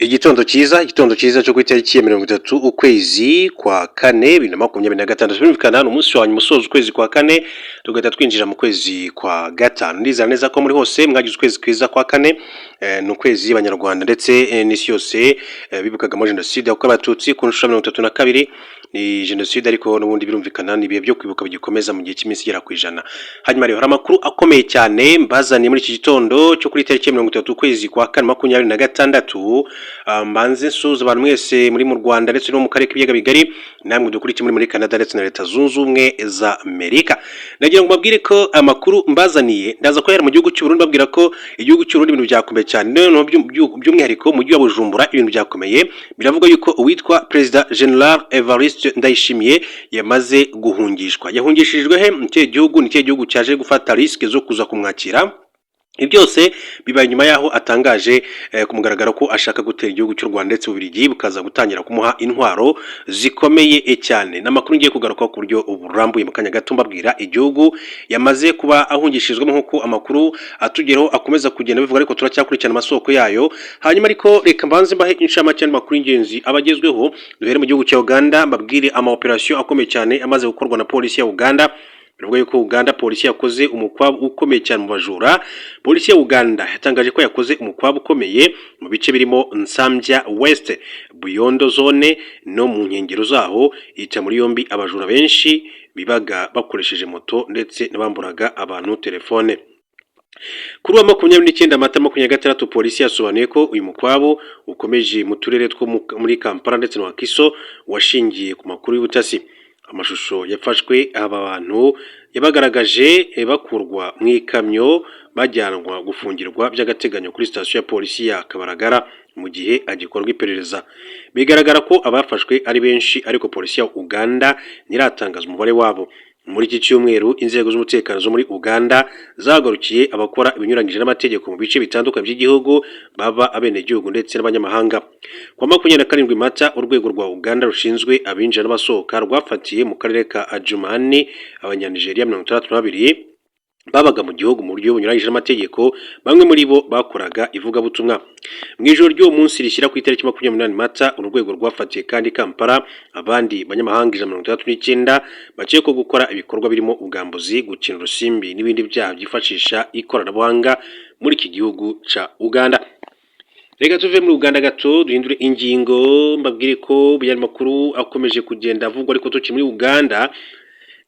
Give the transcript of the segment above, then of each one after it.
Igitondo cyiza cyo ku itariki ya 30 ukwezi kwa kane 2026 birumvikana umunsi wa nyuma usoza ukwezi kwa kane tugahita twinjira mu kwezi kwa gatanu. Ndizera neza ko muri hose mwagize ukwezi kwiza kwa kane, ni ukwezi abanyarwanda ndetse n'isi yose bibukagamo jenoside yakorewe abatutsi ku nshuro ya 32 ni jenoside, ariko n'ubundi birumvikana ni ibihe byo kwibuka bigikomeza mu gihe cy'iminsi igera ku ijana. Hanyuma rero hari amakuru akomeye cyane mbazaniye muri iki gitondo cyo kuri tariki ya 30 ukwezi kwa kane 2026. Mbanze nsuhuza abantu mwese muri mu Rwanda ndetse no mu karere k'ibiyaga bigari, namwe dukurikiye muri Canada ndetse na Leta Zunze Ubumwe za Amerika. Nagira ngo mbabwire ko amakuru mbazaniye ndaza ko yari mu gihugu cy'u Burundi, babwira ko igihugu cy'u Burundi ibintu byakomeye cyane, no by'umwihariko mu gihugu wa Bujumbura ibintu byakomeye. Biravuga yuko uwitwa President General Evariste Ndayishimiye yamaze guhungishwa. Yahungishirijwe he? Nicyo gihugu cyaje gufata risk zo kuza kumwakira. Ibi byose bibaye nyuma yaho atangaje ku mugaragaro ko ashaka gutera igihugu cy'u Rwanda ndetse Ububiligi bukaza gutangira kumuha intwaro zikomeye cyane. N'amakuru ngiye kugaruka ku buryo uburambuye mu kanya gato mbabwira igihugu yamaze kuba ahungishirizwamo, nk'uko amakuru atugeraho akomeza kugenda bivuga, ariko turacyakurikirana amasoko yayo. Hanyuma ariko reka mbanze mbahe inshamake y'amakuru y'ingenzi abagezweho. Duhere mu gihugu cya Uganda mbabwire operation akomeye cyane amaze gukorwa na polisi ya Uganda. Biravuga yuko Uganda polisi yakoze umukwabu ukomeye cyane mu bajura. Polisi ya Uganda yatangaje ko yakoze umukwabu ukomeye mu bice birimo Nsambya West, Buyondo zone no mu nkengero zaho, ica muri yombi abajura benshi bibaga bakoresheje moto ndetse n'abamburaga abantu telefone. Kuri wa 29 Mata 2026 polisi yasobanuye ko uyu mukwabu ukomeje mu turere two muri Kampala ndetse na Wakiso washingiye ku makuru y'ubutasi. Amashusho yafashwe aba bantu yabagaragaje bakurwa mu ikamyo bajyanwa gufungirwa by'agateganyo kuri station ya polisi ya Kabaragara mu gihe agikorwa iperereza. Bigaragara ko abafashwe ari benshi, ariko polisi ya Uganda ntiratangaza umubare wabo. Muri iki cyumweru inzego z'umutekano zo muri Uganda zagarukiye abakora ibinyuranyije n'amategeko mu bice bitandukanye by'igihugu, baba abenegihugu ndetse n'abanyamahanga. Kwa 27 Mata urwego rwa Uganda rushinzwe abinjira n'abasohoka rwafatiye mu karere ka Adjumani abanyanigeria 62 babaga mu gihugu mu buryo bunyuranyije n'amategeko. Bamwe muri bo bakoraga ivugabutumwa. Mu ijoro ry'uwo munsi rishyira ku itariki 28 Mata urwego rwafatiye kandi Kampala abandi banyamahanga 169 bakekwa gukora ibikorwa birimo ubwambuzi, gukina urusimbi n'ibindi byaha byifashisha ikoranabuhanga muri iki gihugu ca Uganda. Reka tuve muri Uganda gato duhindure ingingo, mbabwire ko bya makuru akomeje kugenda avugwa, ariko tukiri muri Uganda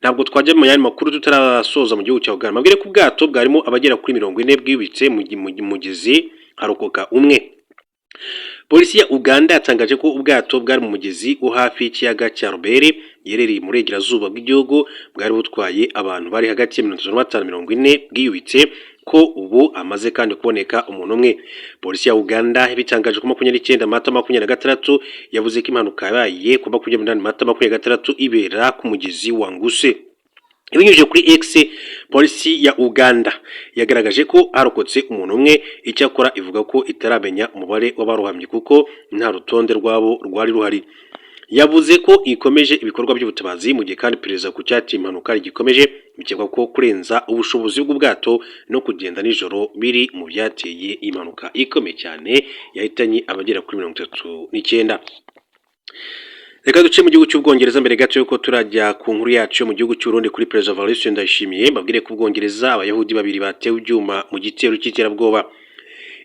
ntabwo twajya mu yandi makuru tutarasoza mu gihugu cya Uganda. Mbabwire ko ubwato bwarimo abagera kuri 40 bwibitse mu mugezi harokoka umwe. Polisi ya Uganda yatangaje ko ubwato bwari mu mugezi wo hafi y'ikiyaga cya Robert yerereye mu burengerazuba bw'igihugu, bwari butwaye abantu bari hagati ya 35 na 40 bwiyubitse ko ubu amaze kandi kuboneka umuntu umwe. Polisi ya Uganda ibitangaje ko 29 Mata 2026 yavuze ko impanuka yabaye ku 28 Mata 2026 ibera ku mugezi wa Nguse. Ibinyujije kuri X, polisi ya Uganda yagaragaje ko harokotse umuntu umwe, icyakora ivuga ko itaramenya umubare w'abarohamye kuko nta rutonde rwabo rwari ruhari. Yavuze ko ikomeje ibikorwa by'ubutabazi mu gihe kandi pereza ku cyati impanuka gikomeje, bikekwa ko kurenza ubushobozi bw'ubwato no kugenda nijoro biri mu byateye impanuka ikomeye cyane yahitanye abagera kuri 39. Reka duce mu gihugu cy'Ubwongereza mbere gato yuko turajya ku nkuru yacu mu gihugu cy'u Burundi kuri President Evariste Ndayishimiye. Mbabwire ko Ubwongereza abayahudi babiri batewe ibyuma mu gitero cy'iterabwoba.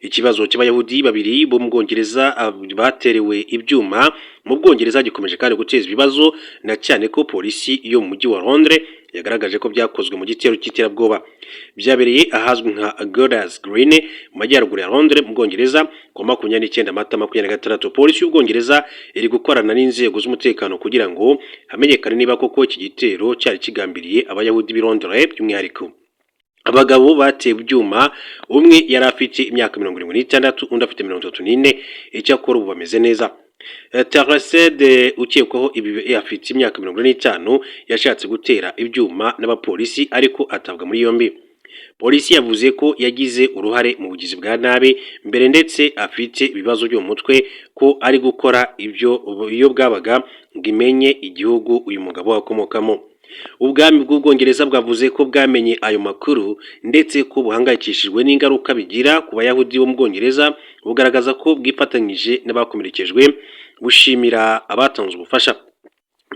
Ikibazo cy'abayahudi babiri bo mu Bwongereza baterewe ibyuma mu Bwongereza gikomeje kandi guteza ibibazo, na cyane ko polisi yo mu mujyi wa Londres yagaragaje ko byakozwe mu gitero cy'iterabwoba. Byabereye ahazwi nka Golders Green mu majyaruguru ya Londres mu Bwongereza ku 29 Mata 2026. Polisi y'Ubwongereza iri gukorana n'inzego z'umutekano kugira ngo hamenyekane niba koko iki gitero cyari kigambiriye abayahudi b'i Londres. By'umwihariko abagabo batewe ibyuma, umwe yari afite imyaka 76 undi afite 34, icyakora ubu bameze neza. Tarasede ukekwaho ibi afite imyaka 45 yashatse gutera ibyuma n'abapolisi ariko atabwa muri yombi. Polisi yavuze ko yagize uruhare mu bugizi bwa nabi mbere ndetse afite ibibazo byo mu mutwe, ko ari gukora ibyo iyo bwabaga ngo imenye igihugu uyu mugabo akomokamo. Ubwami bw'Ubwongereza bwavuze ko bwamenye ayo makuru ndetse ko buhangayikishijwe n'ingaruka bigira ku bayahudi bo mu Bwongereza, bugaragaza ko bwifatanyije n'abakomerekejwe, bushimira abatanze ubufasha.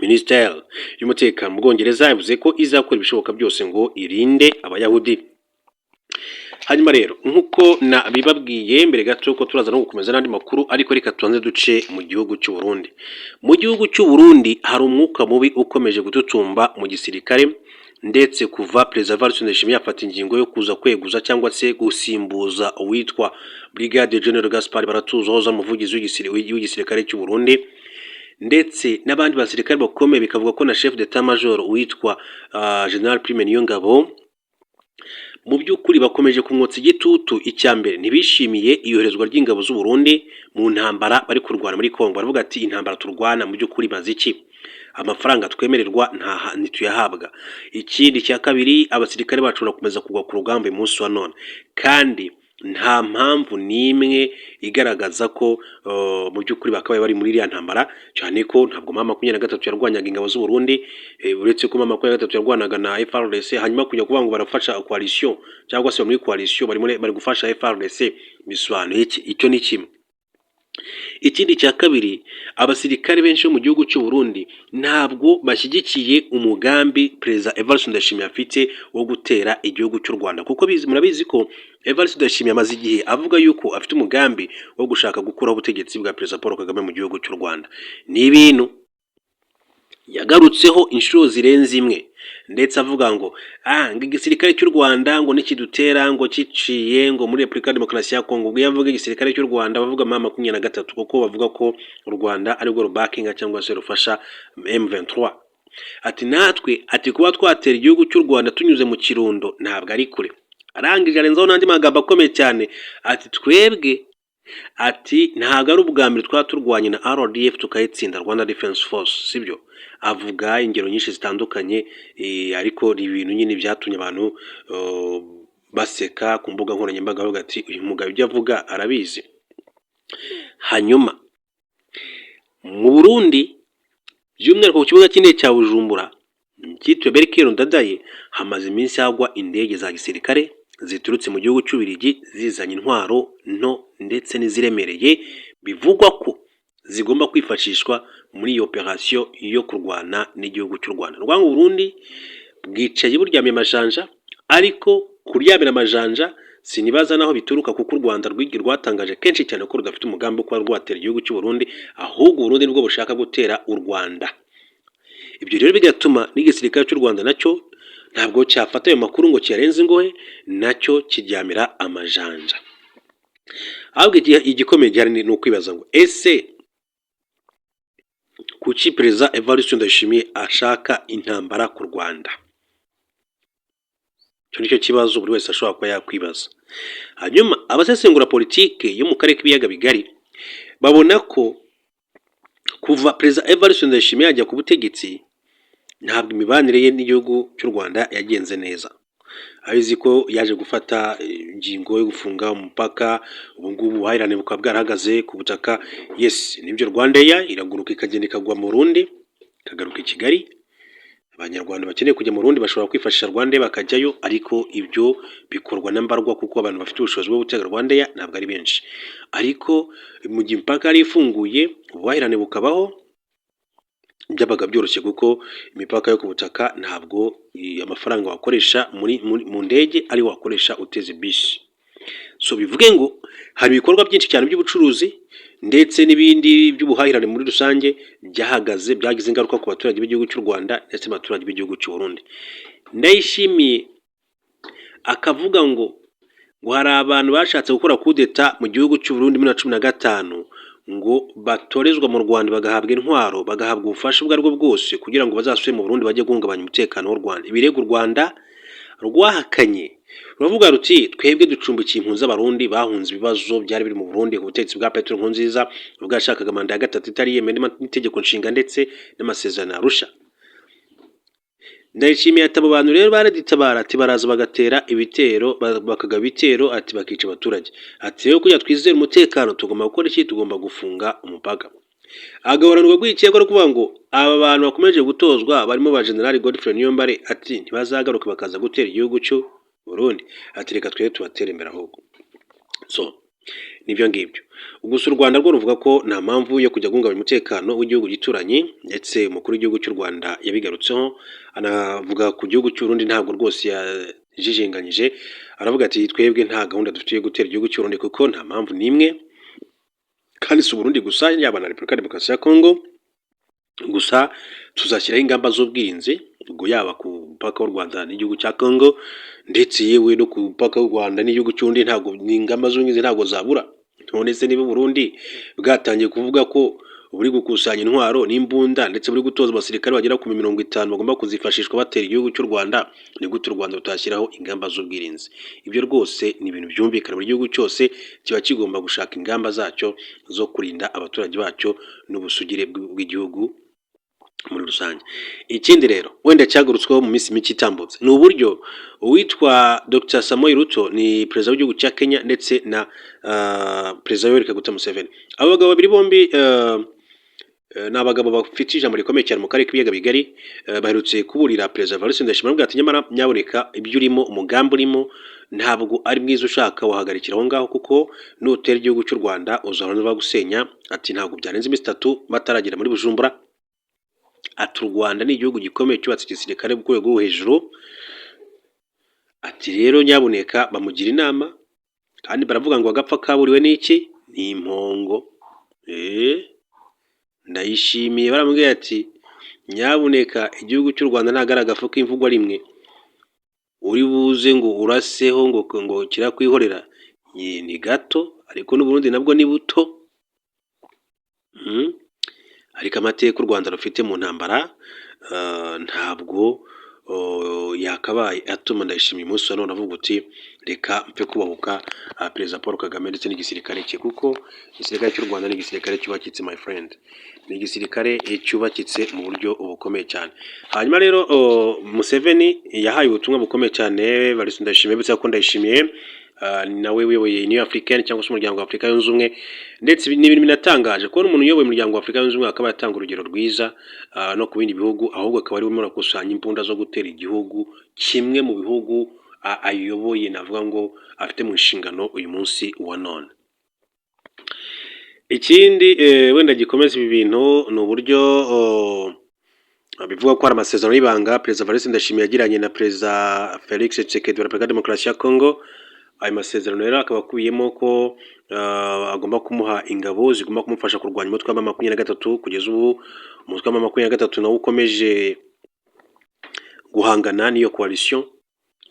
Minisiteri y'umutekano mu Bwongereza yavuze ko izakora ibishoboka byose ngo irinde abayahudi. Hanyuma rero nk'uko nabibabwiye mbere gato ko turaza no gukomeza n'andi makuru, ariko reka tubanze duce mu gihugu cy'u Burundi. Mu gihugu cy'u Burundi hari umwuka mubi ukomeje gututumba mu gisirikare, ndetse kuva Perezida Evariste Ndayishimiye yafata ingingo yo kuza kweguza cyangwa se gusimbuza uwitwa Brigade General Gaspard Baratuza wahoze ari umuvugizi w'igisirikare cy'u Burundi, ndetse n'abandi basirikare bakomeye, bikavuga ko na chef d'état major witwa General Prime Niyongabo mu by'ukuri bakomeje kumwotsa igitutu. Icya mbere, ntibishimiye iyoherezwa ry'ingabo z'u Burundi mu ntambara bari kurwana muri Kongo. Baravuga ati intambara turwana mu by'ukuri bazi iki, amafaranga twemererwa ntituyahabwa. Ikindi cya kabiri, abasirikare bacu barakomeza kugwa ku rugamba uyu munsi wa none, kandi nta mpamvu n'imwe igaragaza ko mu by'ukuri bakabaye bari muri iriya ntambara, cyane ko ntabwo M23 yarwanyaga ingabo z'u Burundi, uretse ko M23 yarwanaga na FARDC, hanyuma kujya kuvuga ngo barafasha coalition cyangwa se muri coalition bari gufasha FARDC, bisobanuye iki? Icyo ni kimwe. Ikindi cya kabiri, abasirikare benshi mu gihugu cy'u Burundi ntabwo bashyigikiye umugambi Perezida Evariste Ndayishimiye afite wo gutera igihugu cy'u Rwanda, kuko murabizi ko Evariste Ndayishimiye amaze igihe avuga yuko afite umugambi wo gushaka gukuraho ubutegetsi bwa Perezida Paul Kagame mu gihugu cy'u Rwanda. Ni ibintu yagarutseho inshuro zirenze imwe, ndetse avuga ngo igisirikare cy'u Rwanda ngo nikidutera ngo ciciye ngo muri Repubulika Demokarasi ya Kongo. Ubwo yavuga igisirikare cy'u Rwanda bavuga M23, kuko bavuga ko u Rwanda ari rwo rubakinga cyangwa se rufasha M23. Ati natwe, ati kuba twatera igihugu cy'u Rwanda tunyuze mu Kirundo ntabwo ari kure. Arangije arenzaho n'andi magambo akomeye cyane, ati twebwe, ati ntabwo ari ubwa mbere twaba turwanye na RDF tukayitsinda, Rwanda Defense Force, sibyo? Avuga ingero nyinshi zitandukanye, ariko ni ibintu nyine byatumye abantu baseka ku mbuga nkoranyambaga, bavuga ati uyu mugabo ibyo avuga arabizi. Hanyuma mu Burundi, by'umwihariko ku kibuga cy'indege cya Bujumbura cyitwa Berkero Ndadaye, hamaze iminsi hagwa indege za gisirikare ziturutse mu gihugu cy'Ububiligi zizanye intwaro nto ndetse n'iziremereye, bivugwa ko zigomba kwifashishwa muri iyo operation yo kurwana n'igihugu cy'u Rwanda. Rwango Burundi bwicaye buryamye amajanja, ariko kuryamira amajanja sinibaza naho bituruka, kuko u Rwanda rwatangaje kenshi cyane ko rudafite umugambi wo kuba rwatera igihugu cy'u Burundi, ahubwo Burundi nibwo bushaka gutera u Rwanda. Ibyo rero bigatuma n'igisirikare cy'u Rwanda nacyo ntabwo cyafata ayo makuru ngo kiyarenze ingohe, nacyo kiryamira amajanja. Ahubwo igikomeye gihari ni ukwibaza ngo ese kuki Perezida Evariste Ndayishimiye ashaka intambara ku Rwanda? Icyo nicyo kibazo buri wese ashobora kuba yakwibaza. Hanyuma abasesengura politike yo mu karere k'ibiyaga bigari babona ko kuva Perezida Evariste Ndayishimiye yajya ku butegetsi, ntabwo imibanire ye n'igihugu cy'u Rwanda yagenze neza. Abizi ko yaje gufata ingingo yo gufunga umupaka, ubu ngubu ubuhahirane bukaba bwarahagaze ku butaka. Yes, nibyo, Rwandair iraguruka ikagenda ikagwa mu Burundi ikagaruka i Kigali. Abanyarwanda bakeneye kujya mu Burundi bashobora kwifashisha Rwandair bakajyayo, ariko ibyo bikorwa n'ambarwa, kuko abantu bafite ubushobozi bwo gutega Rwandair ntabwo ari benshi. Ariko mu gihe impaka yari ifunguye, ubuhahirane bukabaho, byabaga byoroshye, kuko imipaka yo ku butaka ntabwo amafaranga wakoresha mu ndege ari wakoresha uteze bisi. So bivuge ngo hari ibikorwa byinshi cyane by'ubucuruzi ndetse n'ibindi by'ubuhahirane muri rusange byahagaze, byagize ingaruka ku baturage b'igihugu cy'u Rwanda ndetse n'abaturage b'igihugu cy'u Burundi. Ndayishimiye akavuga ngo hari abantu bashatse gukora kudeta mu gihugu cy'u Burundi muri 2015, ngo batorezwa mu Rwanda bagahabwa intwaro, bagahabwa ubufasha ubwo aribwo bwose kugira ngo bazasubire mu Burundi bajye guhungabanya umutekano w'u Rwanda. Ibirego u Rwanda rwahakanye, ruravuga ruti twebwe ducumbikiye impunzi z'abarundi bahunze ibibazo byari biri mu Burundi ku butegetsi bwa Petero Nkurunziza, ubwo yashakaga manda ya gatatu itari yemewe n'itegeko nshinga ndetse n'amasezerano ya Arusha. Ndayishimiye ati abo bantu rero baraditabara, ati baraza bagatera ibitero, bakagaba ibitero, ati bakica abaturage. Ati rero kugira twizere umutekano tugomba gukora iki? Tugomba gufunga umupaka. agahoranirwa rw'ikego no kuvuga ngo aba bantu bakomeje gutozwa barimo ba General Godfrey Niyombare ati ntibazagaruka bakaza gutera igihugu cy'u Burundi, ati reka twebwe tubatere imbere ahubwo. So nibyo ngibyo. Gusa u Rwanda rwo ruvuga ko nta mpamvu yo kujya guhungabanya umutekano w'igihugu gituranye, ndetse umukuru w'igihugu cy'u Rwanda yabigarutseho, anavuga ku gihugu cy'u Burundi ntabwo rwose yajijinganyije, aravuga ati twebwe nta gahunda dufite yo gutera igihugu cy'u Burundi kuko nta mpamvu n'imwe, kandi si Burundi gusa yaba na Repubulika ya Demokarasi ya Kongo, gusa tuzashyiraho ingamba z'ubwirinzi ubwo yaba ku mupaka w'u Rwanda n'igihugu cya Kongo, ndetse yewe no ku mupaka w'u Rwanda n'igihugu cy'undi ntabwo n'ingamba z'ubwirinzi ntabwo zabura. None se niba Burundi bwatangiye kuvuga ko buri gukusanya intwaro n'imbunda ndetse buri gutoza abasirikare bagera ku 50 bagomba kuzifashishwa batera igihugu cy'u Rwanda, ni gute u Rwanda rutashyiraho ingamba z'ubwirinzi? Ibyo rwose ni ibintu byumvikana, buri gihugu cyose kiba kigomba gushaka ingamba zacyo zo kurinda abaturage bacyo n'ubusugire bw'igihugu muri rusange. Ikindi rero wenda cyagarutsweho mu minsi mike itambutse ni uburyo uwitwa Dr Samoei Ruto, ni perezida w'igihugu cya Kenya, ndetse na perezida Yoweri Kaguta Museveni. Abo bagabo babiri bombi ni abagabo bafite ijambo rikomeye cyane mu karere k'ibiyaga bigari. Baherutse kuburira perezida Evariste Ndayishimiye ati nyamara nyaboneka ibyo urimo, umugambi urimo ntabwo ari mwiza, ushaka wahagarikira aho ngaho kuko nutera igihugu cy'u Rwanda uzahora bagusenya. Ati ntabwo byarenze iminsi 3 bataragera muri Bujumbura. Ati u Rwanda ni igihugu gikomeye cyubatse igisirikare ku rwego rwo hejuru. Ati rero nyaboneka bamugira inama, kandi baravuga ngo agapfa kaburiwe n'iki? Ni impongo. Ndayishimiye baramubwiye ati nyaboneka igihugu cy'u Rwanda ntago agafu k'imvugwa rimwe uri buze ngo uraseho ngo kirakwihorera, ni gato, ariko n'u Burundi nabwo ni buto. Ariko amateka u Rwanda rufite mu ntambara ntabwo yakabaye atuma Ndayishimiye umunsi wa none avuga uti reka mpe kubahuka perezida Paul Kagame ndetse n'igisirikare cye, kuko igisirikare cy'u Rwanda ni igisirikare cyubakitse, my friend, ni igisirikare cyubakitse mu buryo bukomeye cyane. Hanyuma rero Museveni yahaye ubutumwa bukomeye cyane Evariste Ndayishimiye, bityo ko Ndayishimiye nawe uyoboye New African cyangwa se umuryango wa Afurika yunze ubumwe, ndetse n'ibintu binatangaje kubona umuntu uyoboye umuryango wa Afurika yunze ubumwe akaba yatanga urugero rwiza no ku bindi bihugu, ahubwo akaba ari urimo gukusanya imbunda zo gutera igihugu kimwe mu bihugu ayoboye, navuga ngo afite mu nshingano uyu munsi wa none. Ikindi wenda gikomeza ibi bintu ni uburyo bivuga ko hari amasezerano y'ibanga perezida Evariste Ndayishimiye yagiranye na perezida Felix Tshisekedi wa Repubulika ya Demokarasi ya Kongo. Ayo masezerano rero akaba akubiyemo ko agomba kumuha ingabo zigomba kumufasha kurwanya umutwe wa M23. Kugeza ubu umutwe wa M23 nawo ukomeje guhangana n'iyo coalition,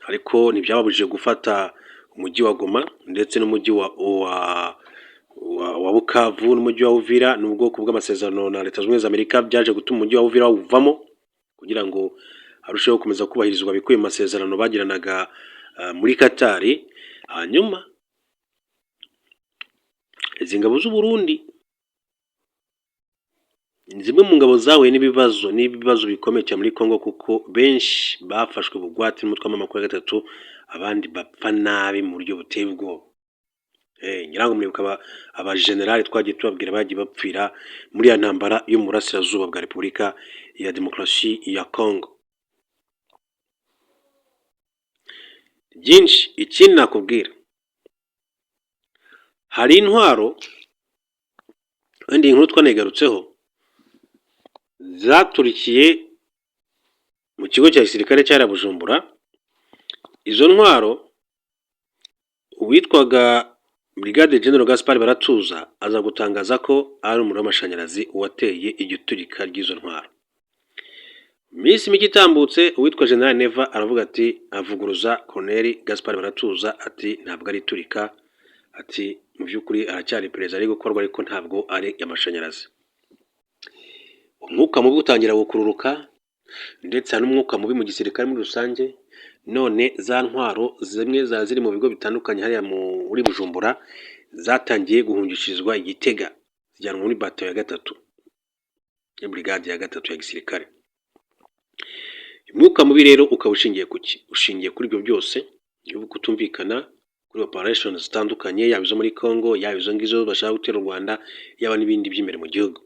ariko ntibyababujije gufata umujyi wa Goma ndetse n'umujyi wa Bukavu n'umujyi wa Uvira. Nubwo ku bw'amasezerano na Leta Zunze Ubumwe za Amerika byaje gutuma umujyi wa Uvira uvamo kugira ngo arusheho gukomeza kubahirizwa bikuye mu masezerano bagiranaga muri Katari. Hanyuma izi ngabo z'u Burundi zimwe mu ngabo zahuye n'ibibazo bikomeye cyane muri Kongo, kuko benshi bafashwe bugwate n'umutwe wa M23, abandi bapfa nabi mu buryo buteye ubwoba. Nyirango muribuka abajenerali twagiye tubabwira bagiye bapfira muri ya ntambara yo mu burasirazuba bwa Repubulika ya Demokarasi ya Kongo. Byinshi. Ikindi nakubwira, hari intwaro wenda inkuru twanigarutseho zaturikiye mu kigo cya gisirikare cya Bujumbura. Izo ntwaro uwitwaga Brigade General Gaspard Baratuza aza gutangaza ko ari umuriro w'amashanyarazi wateye igiturika ry'izo ntwaro. Miss mike itambutse uwitwa General Neva aravuga ati, avuguruza Colonel Gaspard Baratuza ati ntabwo ari turika, ati mu by'ukuri aracyari perezida ari gukorwa, ariko ntabwo ari amashanyarazi. Umwuka mubi utangira gukururuka, ndetse n'umwuka mubi mu gisirikare muri rusange. None za ntwaro zimwe ziri mu bigo bitandukanye hariya muri Bujumbura zatangiye guhungishirizwa Igitega, zijyanwa muri bato ya 3 ya brigade ya 3 ya gisirikare. Umwuka mubi rero ukaba ushingiye kuki? Ushingiye kuri ibyo byose, yo kutumvikana kuri operations zitandukanye, yaba izo muri Kongo, yaba izo ngizo bashaka gutera u Rwanda, yaba n'ibindi by'imbere mu gihugu.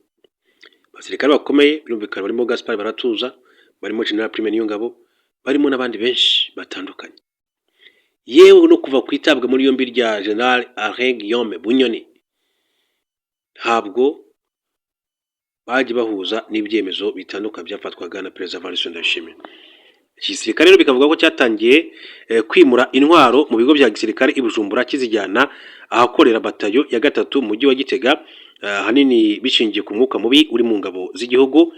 abasirikare bakomeye birumvikana barimo Gaspard Baratuza, barimo General Prime Niyongabo, barimo n'abandi benshi batandukanye, yewe no kuva ku itabwa muri yombi rya General Alain Guillaume Bunyoni ntabwo baje bahuza n'ibyemezo bitandukanye byafatwaga na Perezida Evariste Ndayishimiye. Iki gisirikare rero bikavuga ko cyatangiye kwimura intwaro mu bigo bya gisirikare i Bujumbura kizijyana ahakorera batayo ya gatatu mu mujyi wa Gitega, hanini bishingiye ku mwuka mubi uri mu ngabo z'igihugu.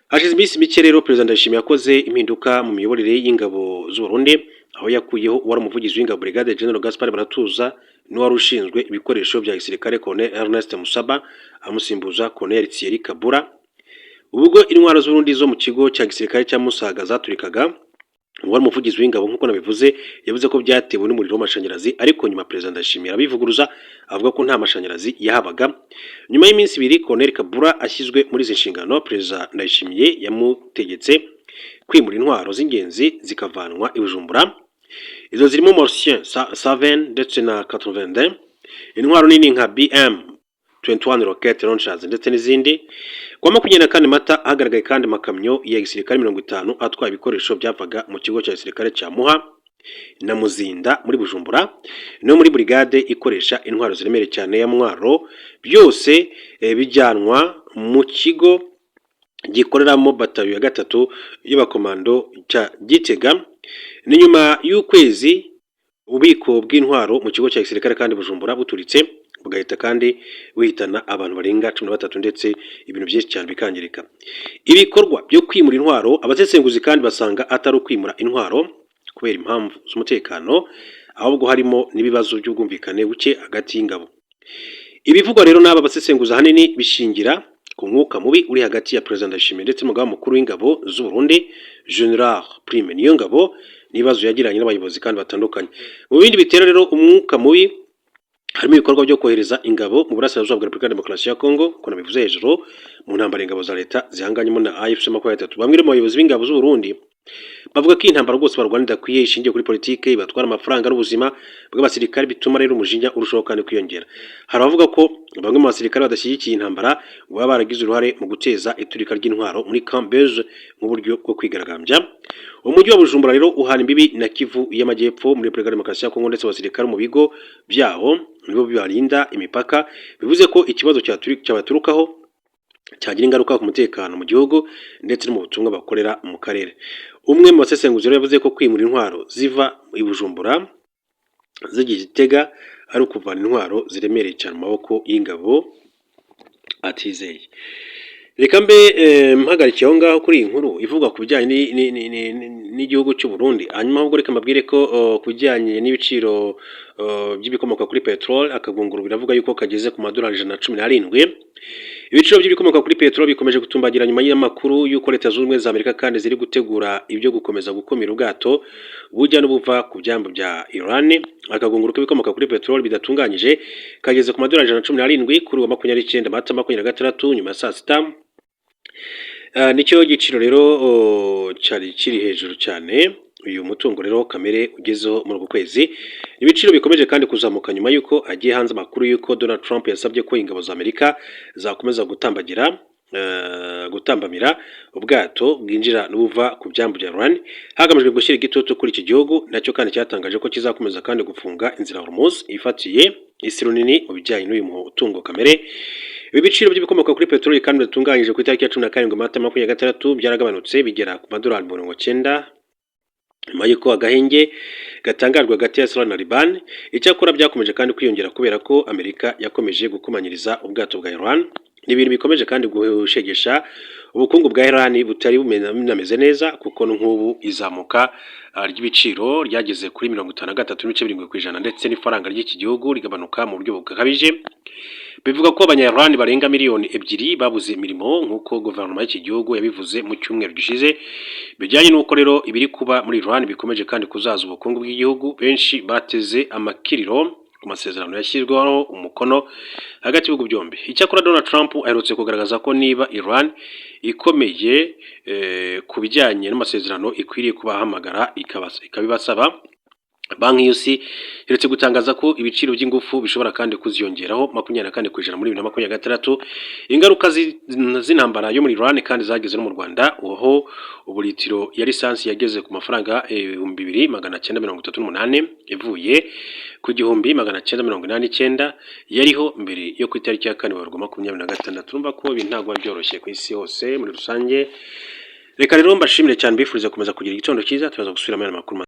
Hashize iminsi mike rero Perezida Ndayishimiye yakoze impinduka mu miyoborere y'ingabo z'u Burundi, aho yakuyeho wari umuvugizi w'ingabo Brigade General Gaspard Baratuza n'uwari ushinzwe ibikoresho bya gisirikare Colonel Ernest Musaba, amusimbuza Colonel Thierry Kabura. Ubwo intwaro z'Urundi zo mu kigo cya gisirikare cya Musaga zaturikaga, wari umuvugizi w'ingabo nk'uko nabivuze yavuze ko byatewe n'umuriro w'amashanyarazi, ariko nyuma Perezida Ndayishimiye abivuguruza avuga ko nta mashanyarazi yahabaga. Nyuma y'iminsi ibiri Colonel Kabura ashyizwe muri izi nshingano, Perezida Ndayishimiye yamutegetse kwimura intwaro z'ingenzi zikavanwa i Bujumbura. Izo zirimo Morcien Saven ndetse na 82, intwaro nini nka BM 21 rocket launchers ndetse n'izindi. Kwa 24 Mata hagaragaye kandi makamyo ya gisirikare 50 atwaye ibikoresho byavaga mu kigo cya gisirikare cya Muha na Muzinda muri Bujumbura no muri brigade ikoresha intwaro ziremereye cyane ya Mwaro, byose bijyanwa mu kigo gikoreramo batayo ya gatatu y'abakomando cya Gitega. Ni nyuma y'ukwezi ububiko bw'intwaro mu kigo cya gisirikare kandi Bujumbura buturitse, bugahita kandi wihitana abantu barenga 13 ndetse ibintu byinshi cyane bikangirika. Ibikorwa byo kwimura intwaro abasesenguzi kandi basanga atari ukwimura intwaro kubera impamvu z'umutekano, ahubwo harimo n'ibibazo by'ubwumvikane buke hagati y'ingabo. Ibivugwa rero n'aba basesenguza hanini bishingira ku mwuka mubi uri hagati ya Perezida Ndayishimiye ndetse n'umugaba mukuru w'ingabo z'u Burundi General Prime Niyongabo, n'ibibazo yagiranye n'abayobozi kandi batandukanye. Mu bindi bitera rero umwuka mubi harimo ibikorwa byo kohereza ingabo mu burasirazuba bwa Repubulika ya Demokarasi ya Kongo, ko nabivuze hejuru, mu ntambara ingabo za leta zihanganyemo na AFC 23. Bamwe mu bayobozi b'ingabo z'u Burundi bavuga ko intambara rwose barwanira kwiye ishingiye kuri politike, batwara amafaranga n'ubuzima bw'abasirikare, bituma rero umujinya urushaho kandi kwiyongera. Hari abavuga ko bamwe mu basirikare badashyigikiye intambara baba baragize uruhare mu guteza iturika ry'intwaro muri Kambeze mu buryo bwo kwigaragambya. Umujyi wa Bujumbura rero uhana imbibi na Kivu y'Amajyepfo muri Repubulika ya Demokarasi ya Kongo, ndetse abasirikare mu bigo byaho nibo bibarinda imipaka, bivuze ko ikibazo cyabaturukaho cyagira ingaruka ku mutekano mu gihugu ndetse no mu butumwa bakorera mu karere. Umwe mu basesenguzi rero yavuze ko kwimura intwaro ziva i Bujumbura z'Igitega ari ukuvana intwaro ziremereye cyane mu maboko y'ingabo atizeye. Reka mbe mpagarikiye aho ngaho kuri iyi nkuru ivuga ku bijyanye n'igihugu cy'u Burundi. Hanyuma ahubwo reka mbabwire ko ku bijyanye n'ibiciro by'ibikomoka kuri peteroli, akagunguru biravuga yuko kageze ku madolari 117. Ibiciro by'ibikomoka kuri peteroli bikomeje gutumbagira nyuma y'amakuru y'uko Leta z'Ubumwe za Amerika kandi ziri gutegura ibyo gukomeza gukomera ubwato bujya n'ubuva ku byambu bya Iran. Akagunguru k'ibikomoka kuri peteroli bidatunganyije kageze ku madolari 117 kuri 29 Mata 2026 nyuma ya saa sita. Nicyo giciro rero cyari kiri hejuru cyane. Uyu mutungo rero kamere ugezeho muri uku kwezi. Ibiciro bikomeje kandi kuzamuka nyuma y'uko agiye hanze amakuru y'uko Donald Trump yasabye ko ingabo za Amerika zakomeza gutambamira ubwato bwinjira n'ubuva ku byambu bya Iran, hagamijwe gushyira igitutu kuri iki gihugu. Nacyo kandi cyatangaje ko kizakomeza kandi gufunga inzira Hormuz ifatiye isi runini mu bijyanye n'uyu mutungo kamere. Ibi biciro by'ibikomoka kuri peteroli kandi bitunganyije ku itariki ya 17 Mata 2026 byaragabanutse bigera ku madolari 90 nyuma y'uko agahenge gatangajwe hagati ya Israel na Liban. Icyakora byakomeje kandi kwiyongera kubera ko Amerika yakomeje gukomanyiriza ubwato bwa Iran. N'ibintu bikomeje kandi gushegesha ubukungu bwa Iran butari bumeze neza, kuko nk'ubu izamuka ry'ibiciro ryageze kuri 53.7% ndetse n'ifaranga ry'iki gihugu rigabanuka mu buryo bukabije. Bivuga ko abanya-Iran barenga miliyoni 2 babuze imirimo nk'uko guverinoma y'iki gihugu yabivuze mu cyumweru gishize. Bijyanye n'uko rero ibiri kuba muri Iran bikomeje kandi kuzaza ubukungu bw'igihugu, benshi bateze amakiriro ku masezerano yashyizweho umukono hagati y'ibihugu byombi. Icyakora Donald Trump aherutse kugaragaza ko niba Iran ikomeye ku bijyanye n'amasezerano ikwiriye kubahamagara ikabibasaba Banki y'Isi iherutse gutangaza ko ibiciro by'ingufu bishobora kandi kuziyongeraho 24% muri 2026. Ingaruka z'intambara yo muri Iran kandi zageze no mu Rwanda, aho ubu litiro ya lisansi yageze ku mafaranga 2938 ivuye ku 1989 yariho mbere yo ku itariki ya 4 Werurwe 2026. Urumva ko ibintu ntabwo byoroshye ku isi hose muri rusange. Reka rero mbashimire cyane, bifuriza kumeza kugira igitondo cyiza, tuzaza gusubira mu makuru.